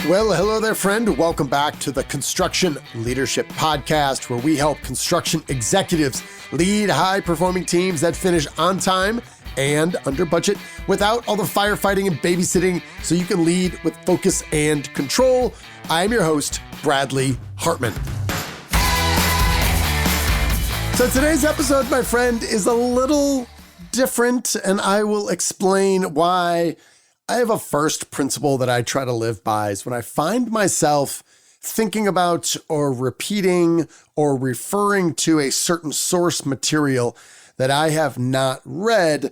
Well, hello there, friend. Welcome back to the Construction Leadership Podcast, where we help construction executives lead high-performing teams that finish on time and under budget without all the firefighting and babysitting, so you can lead with focus and control. I'm your host, Bradley Hartmann. So today's episode, my friend, is a little different, and I will explain why. I have a first principle that I try to live by is when I find myself thinking about or repeating or referring to a certain source material that I have not read,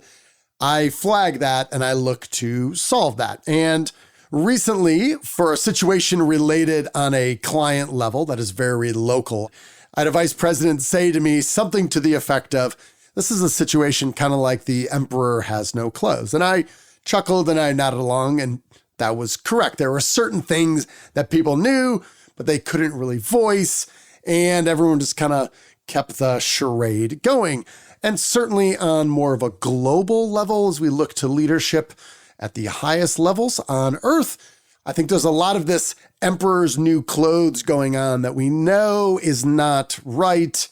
I flag that and I look to solve that. And recently, for a situation related on a client level that is very local, I had a vice president say to me something to the effect of, "This is a situation kind of like the emperor has no clothes." And I chuckled and I nodded along, and that was correct. There were certain things that people knew, but they couldn't really voice, and everyone just kind of kept the charade going. And certainly on more of a global level, as we look to leadership at the highest levels on earth, I think there's a lot of this emperor's new clothes going on that we know is not right,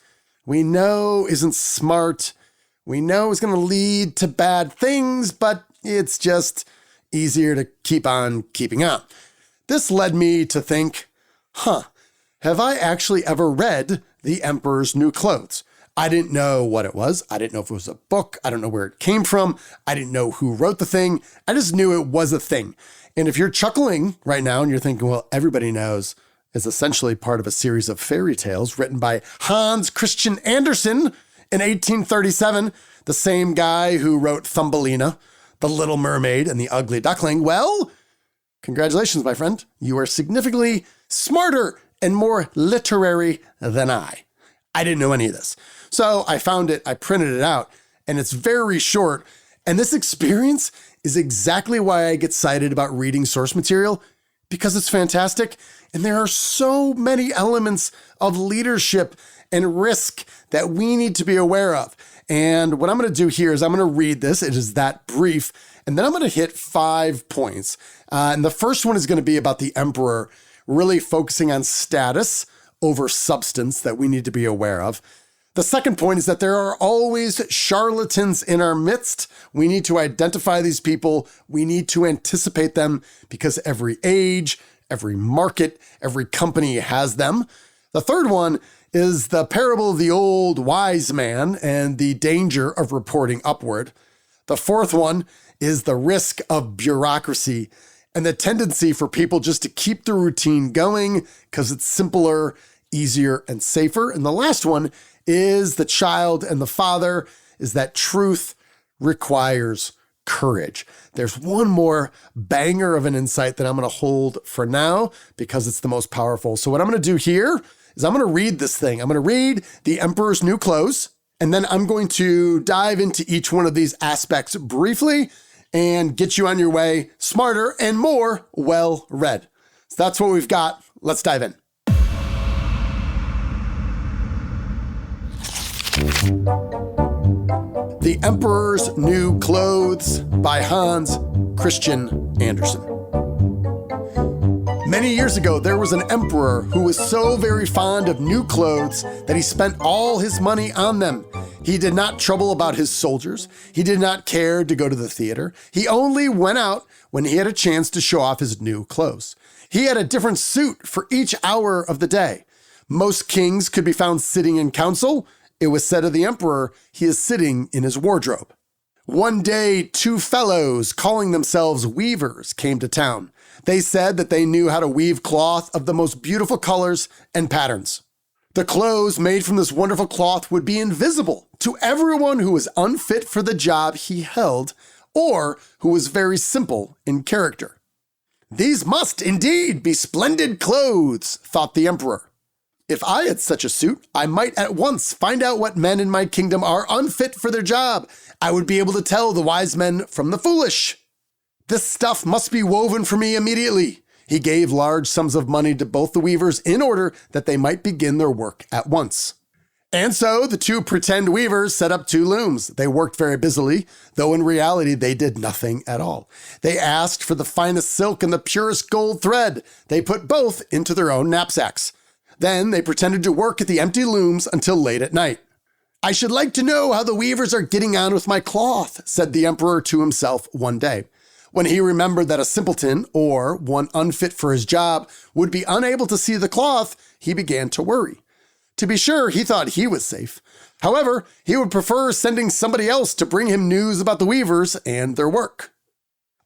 we know isn't smart, we know is going to lead to bad things, but it's just easier to keep on keeping on. This led me to think, have I actually ever read The Emperor's New Clothes? I didn't know what it was. I didn't know if it was a book. I don't know where it came from. I didn't know who wrote the thing. I just knew it was a thing. And if you're chuckling right now and you're thinking, well, everybody knows it's essentially part of a series of fairy tales written by Hans Christian Andersen in 1837, the same guy who wrote Thumbelina, The Little Mermaid, and The Ugly Duckling. Well, congratulations, my friend. You are significantly smarter and more literary than I. I didn't know any of this. So I found it, I printed it out, and it's very short. And this experience is exactly why I get excited about reading source material, because it's fantastic. And there are so many elements of leadership and risk that we need to be aware of. And what I'm going to do here is I'm going to read this. It is that brief. And then I'm going to hit 5 points. And the first one is going to be about the emperor, really focusing on status over substance that we need to be aware of. The second point is that there are always charlatans in our midst. We need to identify these people. We need to anticipate them because every age, every market, every company has them. The third one is the parable of the old wise man and the danger of reporting upward. The fourth one is the risk of bureaucracy and the tendency for people just to keep the routine going because it's simpler, easier, and safer. And the last one is the child and the father, is that truth requires courage. There's one more banger of an insight that I'm going to hold for now because it's the most powerful. So what I'm going to do here is I'm going to read this thing. I'm going to read The Emperor's New Clothes, and then I'm going to dive into each one of these aspects briefly and get you on your way smarter and more well-read. So that's what we've got. Let's dive in. The Emperor's New Clothes by Hans Christian Andersen. Many years ago, there was an emperor who was so very fond of new clothes that he spent all his money on them. He did not trouble about his soldiers. He did not care to go to the theater. He only went out when he had a chance to show off his new clothes. He had a different suit for each hour of the day. Most kings could be found sitting in council. It was said of the emperor, he is sitting in his wardrobe. One day, 2 fellows calling themselves weavers came to town. They said that they knew how to weave cloth of the most beautiful colors and patterns. The clothes made from this wonderful cloth would be invisible to everyone who was unfit for the job he held or who was very simple in character. These must indeed be splendid clothes, thought the emperor. If I had such a suit, I might at once find out what men in my kingdom are unfit for their job. I would be able to tell the wise men from the foolish. This stuff must be woven for me immediately. He gave large sums of money to both the weavers in order that they might begin their work at once. And so the two pretend weavers set up two looms. They worked very busily, though in reality they did nothing at all. They asked for the finest silk and the purest gold thread. They put both into their own knapsacks. Then they pretended to work at the empty looms until late at night. "I should like to know how the weavers are getting on with my cloth," said the emperor to himself one day. When he remembered that a simpleton, or one unfit for his job, would be unable to see the cloth, he began to worry. To be sure, he thought he was safe. However, he would prefer sending somebody else to bring him news about the weavers and their work.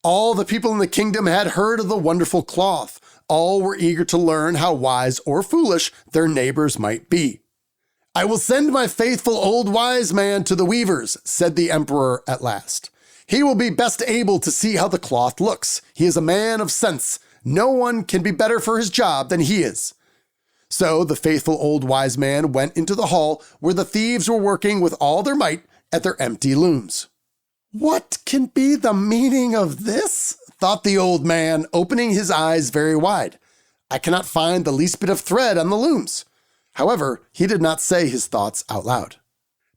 All the people in the kingdom had heard of the wonderful cloth. All were eager to learn how wise or foolish their neighbors might be. "I will send my faithful old wise man to the weavers," said the emperor at last. "He will be best able to see how the cloth looks. He is a man of sense. No one can be better for his job than he is." So the faithful old wise man went into the hall where the thieves were working with all their might at their empty looms. "What can be the meaning of this?" thought the old man, opening his eyes very wide. "I cannot find the least bit of thread on the looms." However, he did not say his thoughts out loud.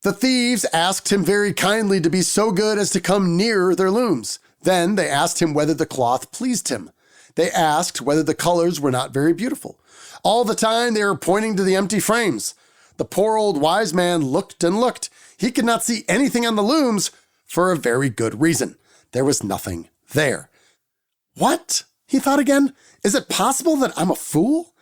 The thieves asked him very kindly to be so good as to come nearer their looms. Then they asked him whether the cloth pleased him. They asked whether the colors were not very beautiful. All the time they were pointing to the empty frames. The poor old wise man looked and looked. He could not see anything on the looms for a very good reason. There was nothing there. "What?" he thought again. "Is it possible that I'm a fool?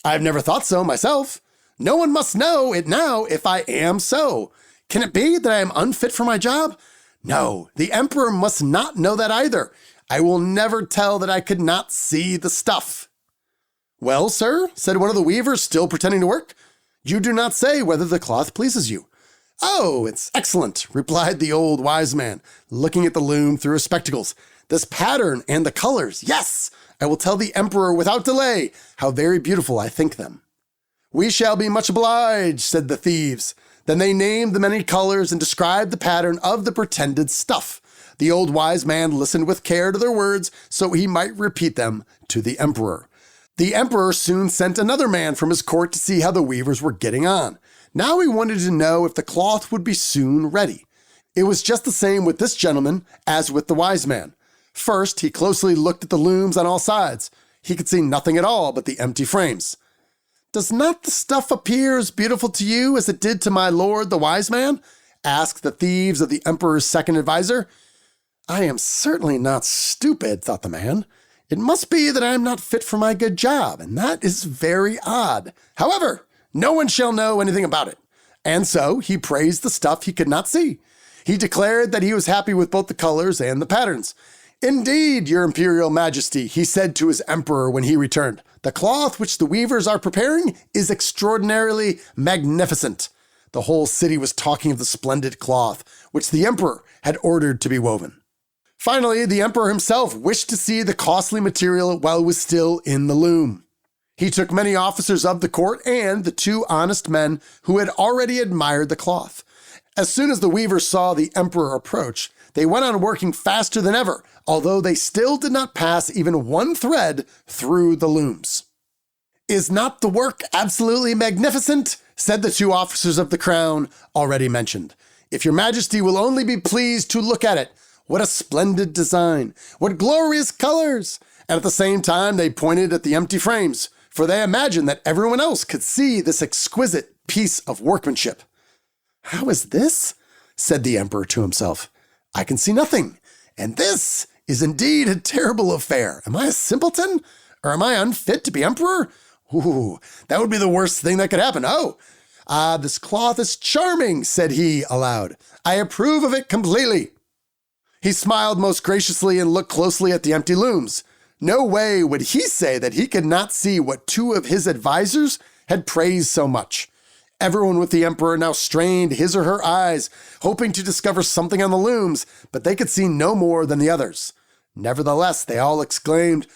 I've never thought so myself. No one must know it now if I am so. Can it be that I am unfit for my job? No, the emperor must not know that either. I will never tell that I could not see the stuff." "Well, sir," said one of the weavers, still pretending to work, "you do not say whether the cloth pleases you." "Oh, it's excellent," replied the old wise man, looking at the loom through his spectacles. "This pattern and the colors, yes, I will tell the emperor without delay how very beautiful I think them." "We shall be much obliged," said the thieves. Then they named the many colors and described the pattern of the pretended stuff. The old wise man listened with care to their words so he might repeat them to the emperor. The emperor soon sent another man from his court to see how the weavers were getting on. Now he wanted to know if the cloth would be soon ready. It was just the same with this gentleman as with the wise man. First, he closely looked at the looms on all sides. He could see nothing at all but the empty frames. "Does not the stuff appear as beautiful to you as it did to my lord the wise man?" asked the thieves of the emperor's second advisor. "I am certainly not stupid," thought the man. "It must be that I am not fit for my good job, and that is very odd. However, no one shall know anything about it." And so he praised the stuff he could not see. He declared that he was happy with both the colors and the patterns. "Indeed, your imperial majesty," he said to his emperor when he returned, "the cloth which the weavers are preparing is extraordinarily magnificent." The whole city was talking of the splendid cloth which the emperor had ordered to be woven. Finally, the emperor himself wished to see the costly material while it was still in the loom. He took many officers of the court and the two honest men who had already admired the cloth. As soon as the weavers saw the emperor approach, they went on working faster than ever, although they still did not pass even one thread through the looms. "Is not the work absolutely magnificent?" said the two officers of the crown already mentioned. "If your majesty will only be pleased to look at it, what a splendid design! What glorious colors!" And at the same time, they pointed at the empty frames, for they imagined that everyone else could see this exquisite piece of workmanship. "How is this?" said the emperor to himself. "I can see nothing, and this is indeed a terrible affair. Am I a simpleton, or am I unfit to be emperor? Ooh, that would be the worst thing that could happen. This cloth is charming," said he aloud. "I approve of it completely." He smiled most graciously and looked closely at the empty looms. No way would he say that he could not see what two of his advisors had praised so much. Everyone with the emperor now strained his or her eyes, hoping to discover something on the looms, but they could see no more than the others. Nevertheless, they all exclaimed,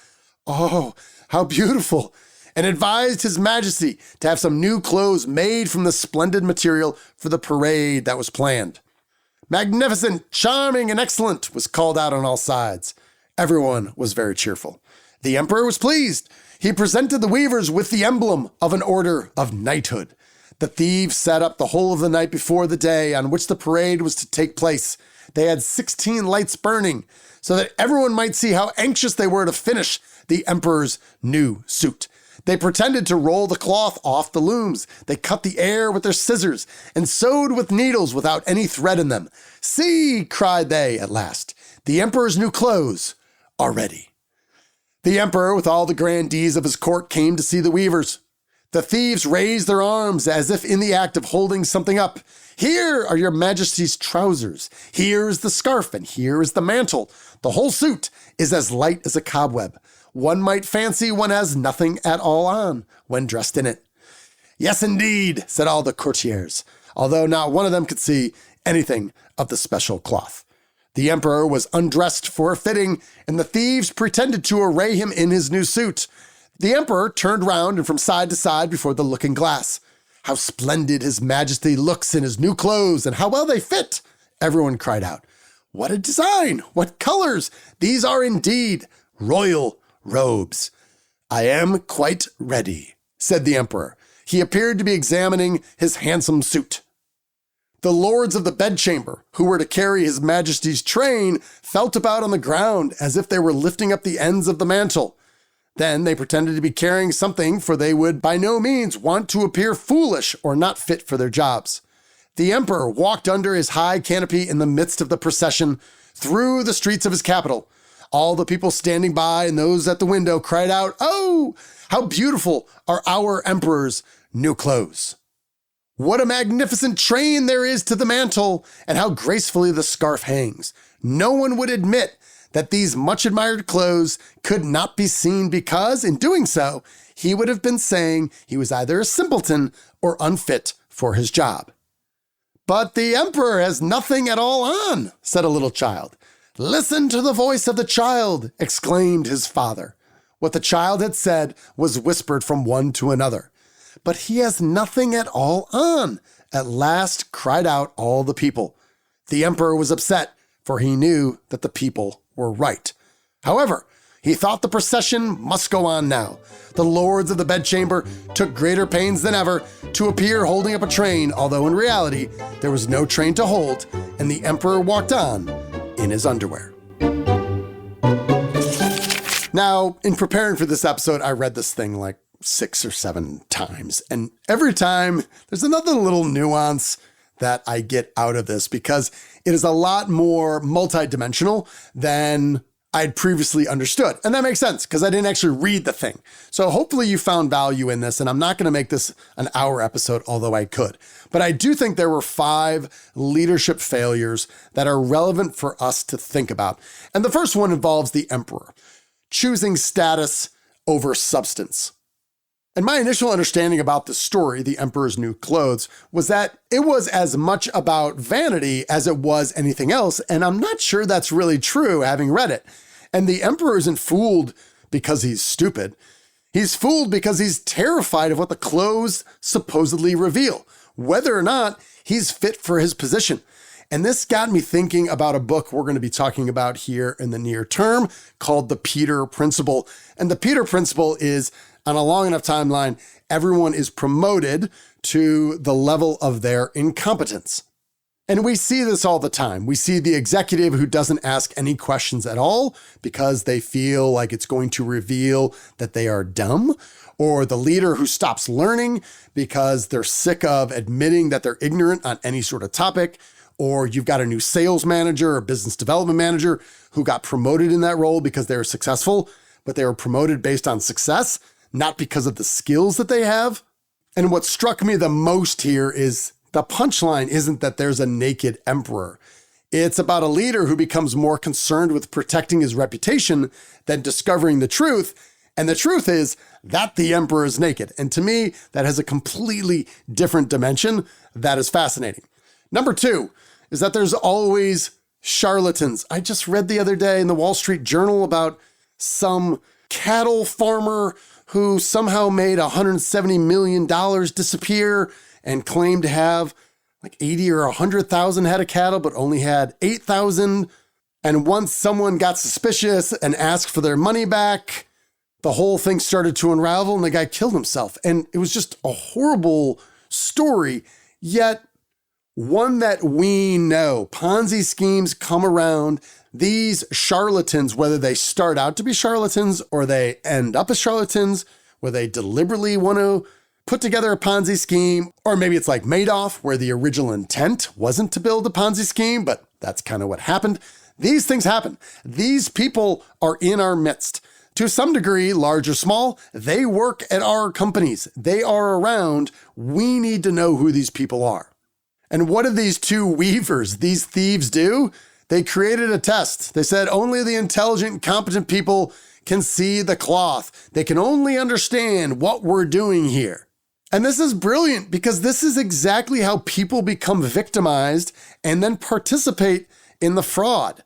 "Oh, how beautiful!" and advised his majesty to have some new clothes made from the splendid material for the parade that was planned. "Magnificent, charming, and excellent" was called out on all sides. Everyone was very cheerful. The emperor was pleased. He presented the weavers with the emblem of an order of knighthood. The thieves sat up the whole of the night before the day on which the parade was to take place. They had 16 lights burning so that everyone might see how anxious they were to finish the emperor's new suit. They pretended to roll the cloth off the looms. They cut the air with their scissors and sewed with needles without any thread in them. "See," cried they at last, "the emperor's new clothes are ready." The emperor, with all the grandees of his court, came to see the weavers. The thieves raised their arms as if in the act of holding something up. "Here are your majesty's trousers. Here is the scarf, and here is the mantle. The whole suit is as light as a cobweb. One might fancy one has nothing at all on when dressed in it." "Yes, indeed," said all the courtiers, although not one of them could see anything of the special cloth. The emperor was undressed for a fitting, and the thieves pretended to array him in his new suit. The emperor turned round and from side to side before the looking glass. "How splendid his majesty looks in his new clothes, and how well they fit!" everyone cried out. "What a design! What colors! These are indeed royal robes." "I am quite ready," said the emperor. He appeared to be examining his handsome suit. The lords of the bedchamber, who were to carry his majesty's train, felt about on the ground as if they were lifting up the ends of the mantle. Then they pretended to be carrying something, for they would by no means want to appear foolish or not fit for their jobs. The emperor walked under his high canopy in the midst of the procession through the streets of his capital. All the people standing by and those at the window cried out, "Oh, how beautiful are our emperor's new clothes! What a magnificent train there is to the mantle, and how gracefully the scarf hangs! No one would admit that these much admired clothes could not be seen because, in doing so, he would have been saying he was either a simpleton or unfit for his job." "But the emperor has nothing at all on," said a little child. "Listen to the voice of the child," exclaimed his father. What the child had said was whispered from one to another. "But he has nothing at all on," at last cried out all the people. The emperor was upset, for he knew that the people were right. However, he thought the procession must go on now. The lords of the bedchamber took greater pains than ever to appear holding up a train, although in reality there was no train to hold, and the emperor walked on in his underwear. Now, in preparing for this episode, I read this thing like 6 or 7 times, and every time there's another little nuance that I get out of this because it is a lot more multidimensional than I'd previously understood. And that makes sense because I didn't actually read the thing. So hopefully you found value in this, and I'm not going to make this an hour episode, although I could. But I do think there were 5 leadership failures that are relevant for us to think about. And the first one involves the emperor, choosing status over substance. And my initial understanding about the story, The Emperor's New Clothes, was that it was as much about vanity as it was anything else, and I'm not sure that's really true, having read it. And the emperor isn't fooled because he's stupid. He's fooled because he's terrified of what the clothes supposedly reveal, whether or not he's fit for his position. And this got me thinking about a book we're going to be talking about here in the near term called The Peter Principle. And the Peter Principle is, on a long enough timeline, everyone is promoted to the level of their incompetence. And we see this all the time. We see the executive who doesn't ask any questions at all because they feel like it's going to reveal that they are dumb, or the leader who stops learning because they're sick of admitting that they're ignorant on any sort of topic, or you've got a new sales manager or business development manager who got promoted in that role because they were successful, but they were promoted based on success, not because of the skills that they have. And what struck me the most here is the punchline isn't that there's a naked emperor. It's about a leader who becomes more concerned with protecting his reputation than discovering the truth. And the truth is that the emperor is naked. And to me, that has a completely different dimension that is fascinating. Number 2 is that there's always charlatans. I just read the other day in the Wall Street Journal about some cattle farmer who somehow made $170 million disappear and claimed to have like 80 or 100,000 head of cattle, but only had 8,000. And once someone got suspicious and asked for their money back, the whole thing started to unravel and the guy killed himself. And it was just a horrible story, yet one that we know. Ponzi schemes come around. These charlatans, whether they start out to be charlatans or they end up as charlatans, where they deliberately want to put together a Ponzi scheme, or maybe it's like Madoff, where the original intent wasn't to build a Ponzi scheme, but that's kind of what happened. These things happen. These people are in our midst. To some degree, large or small, they work at our companies. They are around. We need to know who these people are. And what did these two weavers, these thieves, do? They created a test. They said only the intelligent, competent people can see the cloth. They can only understand what we're doing here. And this is brilliant because this is exactly how people become victimized and then participate in the fraud.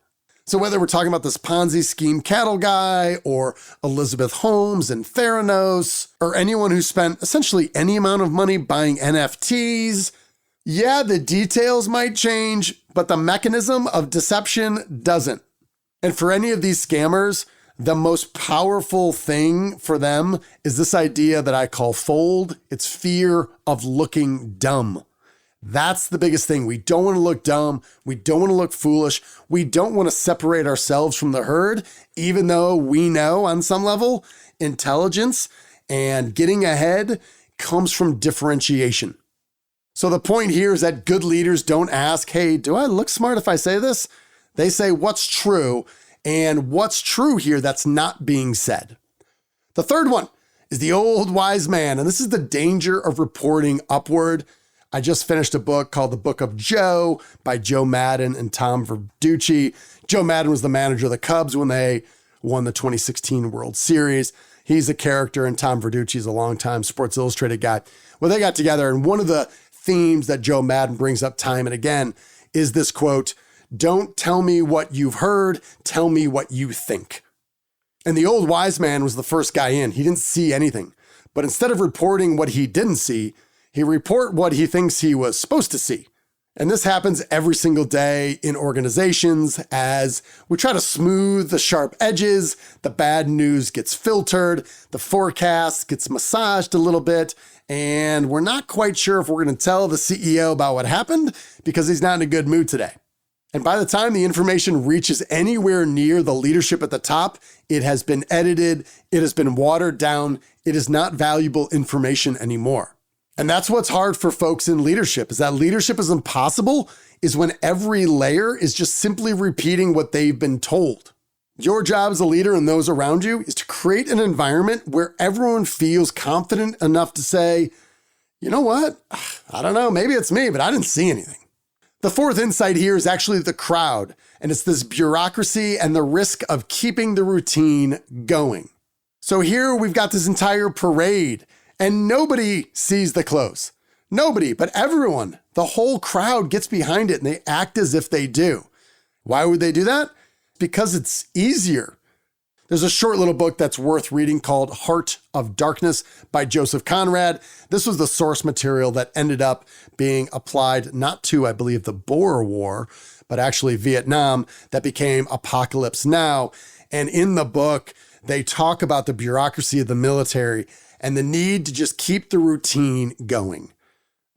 So whether we're talking about this Ponzi scheme cattle guy or Elizabeth Holmes and Theranos or anyone who spent essentially any amount of money buying NFTs, yeah, the details might change, but the mechanism of deception doesn't. And for any of these scammers, the most powerful thing for them is this idea that I call fold. It's fear of looking dumb. That's the biggest thing. We don't want to look dumb. We don't want to look foolish. We don't want to separate ourselves from the herd, even though we know on some level, intelligence and getting ahead comes from differentiation. So the point here is that good leaders don't ask, hey, do I look smart if I say this? They say, what's true? And what's true here that's not being said. The third one is the old wise man. And this is the danger of reporting upward. I just finished a book called The Book of Joe by Joe Maddon and Tom Verducci. Joe Maddon was the manager of the Cubs when they won the 2016 World Series. He's a character, and Tom Verducci is a longtime Sports Illustrated guy. Well, they got together, and one of the themes that Joe Maddon brings up time and again is this quote, "Don't tell me what you've heard, tell me what you think." And the old wise man was the first guy in. He didn't see anything. But instead of reporting what he didn't see, he report what he thinks he was supposed to see. And this happens every single day in organizations as we try to smooth the sharp edges, the bad news gets filtered, the forecast gets massaged a little bit, and we're not quite sure if we're going to tell the CEO about what happened because he's not in a good mood today. And by the time the information reaches anywhere near the leadership at the top, it has been edited, it has been watered down, it is not valuable information anymore. And that's what's hard for folks in leadership, is that leadership is impossible is when every layer is just simply repeating what they've been told. Your job as a leader and those around you is to create an environment where everyone feels confident enough to say, you know what? I don't know, maybe it's me, but I didn't see anything. The fourth insight here is actually the crowd, and it's this bureaucracy and the risk of keeping the routine going. So here we've got this entire parade, and nobody sees the clothes. Nobody, but everyone, the whole crowd gets behind it, and they act as if they do. Why would they do that? Because it's easier. There's a short little book that's worth reading called Heart of Darkness by Joseph Conrad. This was the source material that ended up being applied not to, I believe, the Boer War, but actually Vietnam, that became Apocalypse Now. And in the book, they talk about the bureaucracy of the military and the need to just keep the routine going.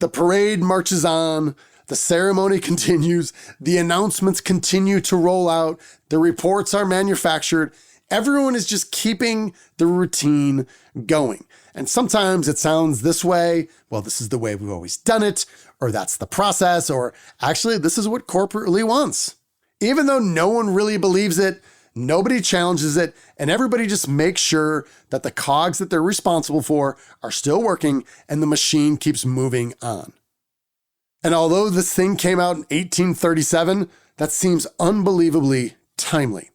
The parade marches on. The ceremony continues, the announcements continue to roll out, the reports are manufactured. Everyone is just keeping the routine going. And sometimes it sounds this way, well, this is the way we've always done it, or that's the process, or actually this is what corporate really wants. Even though no one really believes it, nobody challenges it, and everybody just makes sure that the cogs that they're responsible for are still working and the machine keeps moving on. And although this thing came out in 1837, that seems unbelievably timely.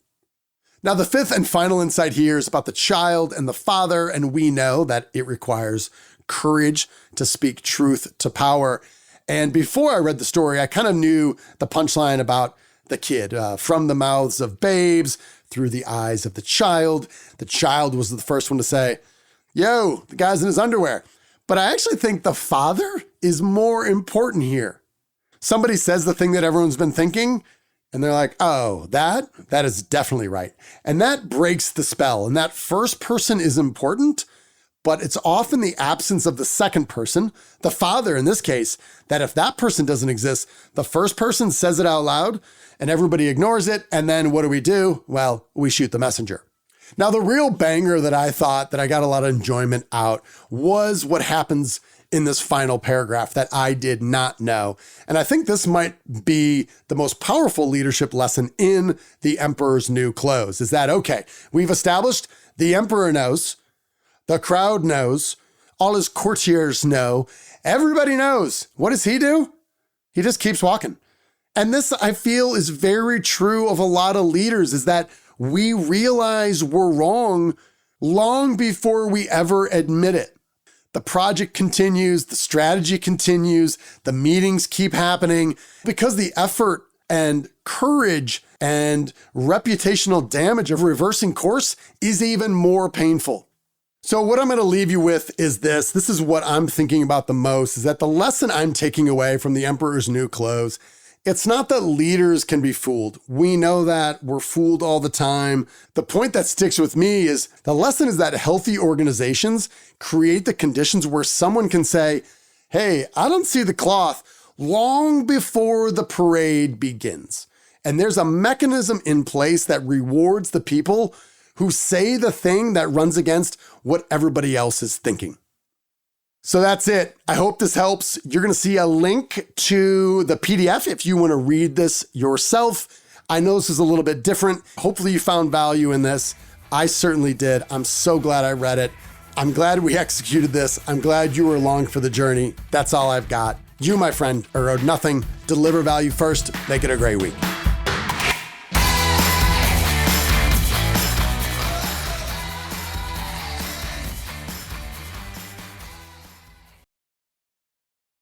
Now, the fifth and final insight here is about the child and the father, and we know that it requires courage to speak truth to power. And before I read the story, I kind of knew the punchline about the kid. From the mouths of babes, through the eyes of the child was the first one to say, yo, the guy's in his underwear. But I actually think the father is more important here. Somebody says the thing that everyone's been thinking, and they're like, oh, that is definitely right. And that breaks the spell. And that first person is important, But it's often the absence of the second person, the father in this case, that if that person doesn't exist, the first person says it out loud and everybody ignores it. And then what do? Well, we shoot the messenger. Now, the real banger that I thought that I got a lot of enjoyment out was what happens in this final paragraph that I did not know. And I think this might be the most powerful leadership lesson in The Emperor's New Clothes, is that, okay, we've established the emperor knows, the crowd knows, all his courtiers know, everybody knows. What does he do? He just keeps walking. And this, I feel, is very true of a lot of leaders, is that we realize we're wrong long before we ever admit it. The project continues, the strategy continues, the meetings keep happening because the effort and courage and reputational damage of reversing course is even more painful. So what I'm going to leave you with is this. This is what I'm thinking about the most, is that the lesson I'm taking away from The Emperor's New Clothes, it's not that leaders can be fooled. We know that. We're fooled all the time. The point that sticks with me is the lesson is that healthy organizations create the conditions where someone can say, hey, I don't see the cloth long before the parade begins. And there's a mechanism in place that rewards the people who say the thing that runs against what everybody else is thinking. So that's it. I hope this helps. You're going to see a link to the PDF if you want to read this yourself. I know this is a little bit different. Hopefully you found value in this. I certainly did. I'm so glad I read it. I'm glad we executed this. I'm glad you were along for the journey. That's all I've got. You, my friend, are owed nothing. Deliver value first. Make it a great week.